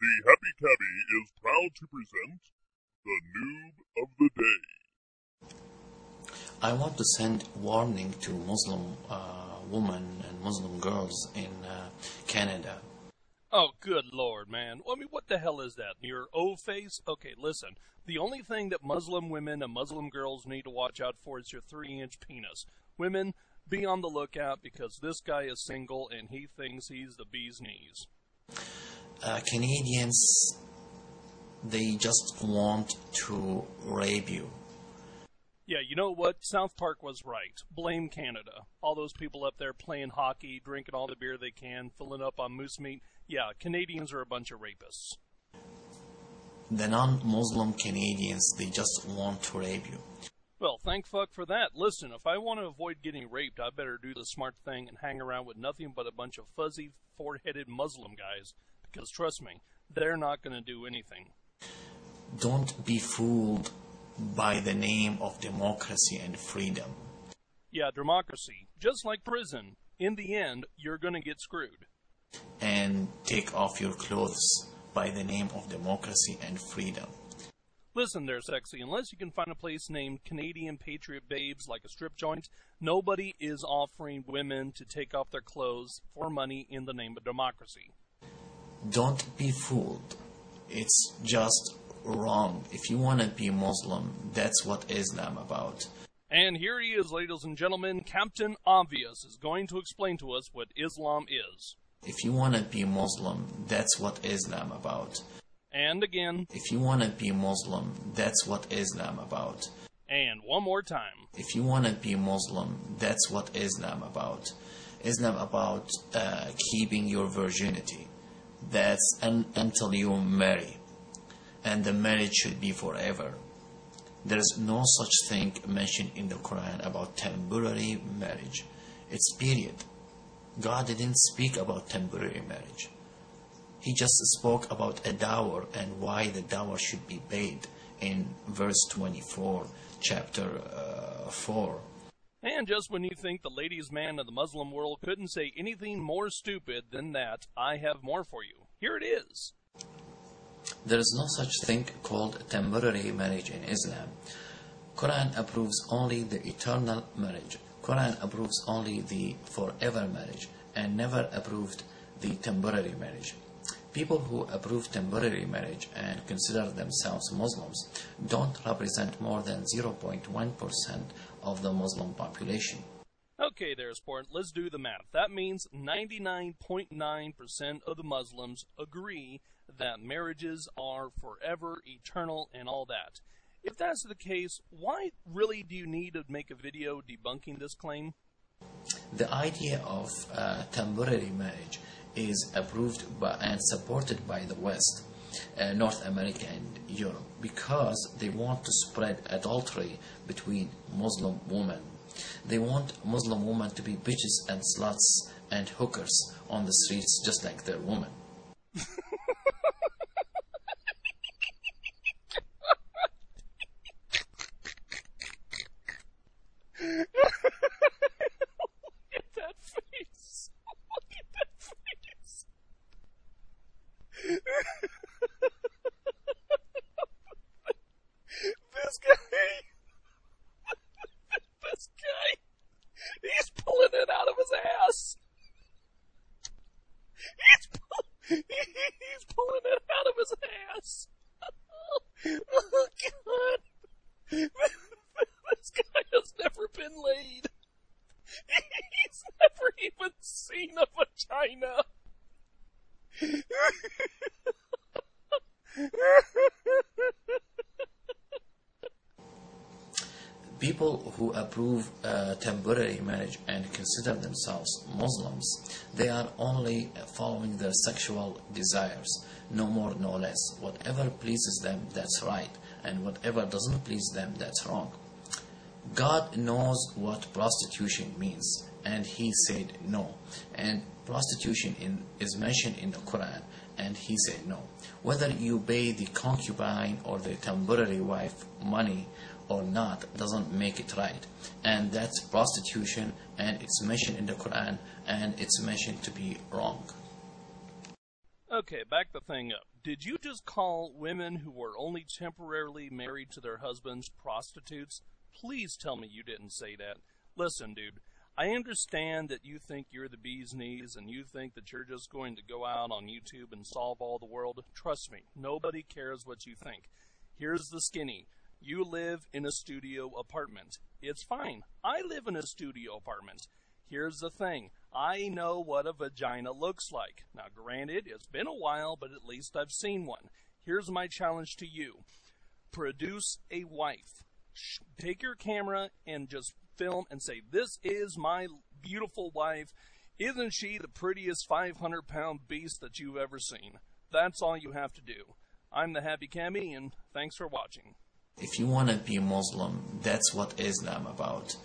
The HappyCabbie is proud to present the Noob of the Day. I want to send warning to Muslim women and Muslim girls in Canada. Oh, good Lord, man. I mean, what the hell is that? Your O face? Okay, listen. The only thing that Muslim women and Muslim girls need to watch out for is your 3-inch penis. Women, be on the lookout because this guy is single and he thinks he's the bee's knees. Canadians, they just want to rape you. Yeah, you know what? South Park was right. Blame Canada. All those people up there playing hockey, drinking all the beer they can, filling up on moose meat. Yeah, Canadians are a bunch of rapists. The non-Muslim Canadians, they just want to rape you. Well, thank fuck for that. Listen, if I want to avoid getting raped, I better do the smart thing and hang around with nothing but a bunch of fuzzy, four-headed Muslim guys. Because trust me, they're not going to do anything. Don't be fooled by the name of democracy and freedom. Yeah, democracy. Just like prison. In the end, you're going to get screwed. And take off your clothes by the name of democracy and freedom. Listen there, sexy. Unless you can find a place named Canadian Patriot Babes like a strip joint, nobody is offering women to take off their clothes for money in the name of democracy. Don't be fooled. It's just wrong. If you want to be Muslim, that's what Islam about. And here he is, ladies and gentlemen. Captain Obvious is going to explain to us what Islam is. If you want to be Muslim, that's what Islam about. And again. If you want to be Muslim, that's what Islam about. And one more time. If you want to be Muslim, that's what Islam about. Islam about keeping your virginity. That's until you marry. And the marriage should be forever. There is no such thing mentioned in the Quran about temporary marriage. It's period. God didn't speak about temporary marriage. He just spoke about a dower and why the dower should be paid in verse 24, chapter 4. And just when you think the ladies' man of the Muslim world couldn't say anything more stupid than that, I have more for you. Here it is. There is no such thing called temporary marriage in Islam. Quran approves only the eternal marriage. Quran approves only the forever marriage and never approved the temporary marriage. People who approve temporary marriage and consider themselves Muslims don't represent more than 0.1% of the Muslim population. Okay there, sport. Let's do the math. That means 99.9% of the Muslims agree that marriages are forever, eternal, and all that. If that's the case, why really do you need to make a video debunking this claim? The idea of temporary marriage is approved by and supported by the West, North America and Europe, because they want to spread adultery between Muslim women. They want Muslim women to be bitches and sluts and hookers on the streets just like their women. This guy, he's pulling it out of his ass. He's pulling it out of his ass. Oh, God. This guy has never been laid. He's never even seen a vagina. People who approve temporary marriage and consider themselves Muslims, they are only following their sexual desires, no more, no less. Whatever pleases them, that's right, and whatever doesn't please them, that's wrong. God knows what prostitution means, and He said no. And prostitution is mentioned in the Quran, and He said no. Whether you pay the concubine or the temporary wife money or not doesn't make it right, and that's prostitution, and it's mentioned in the Quran, and it's mentioned to be wrong. Okay, back the thing up. Did you just call women who were only temporarily married to their husbands prostitutes? Please tell me you didn't say that. Listen, dude, I understand that you think you're the bee's knees and you think that you're just going to go out on YouTube and solve all the world. Trust me, nobody cares what you think. Here's the skinny. You live in a studio apartment. It's fine. I live in a studio apartment. Here's the thing. I know what a vagina looks like. Now, granted, it's been a while, but at least I've seen one. Here's my challenge to you. Produce a wife. Take your camera and just film and say, this is my beautiful wife. Isn't she the prettiest 500-pound beast that you've ever seen? That's all you have to do. I'm the HappyCabbie, and thanks for watching. If you want to be Muslim, that's what Islam about.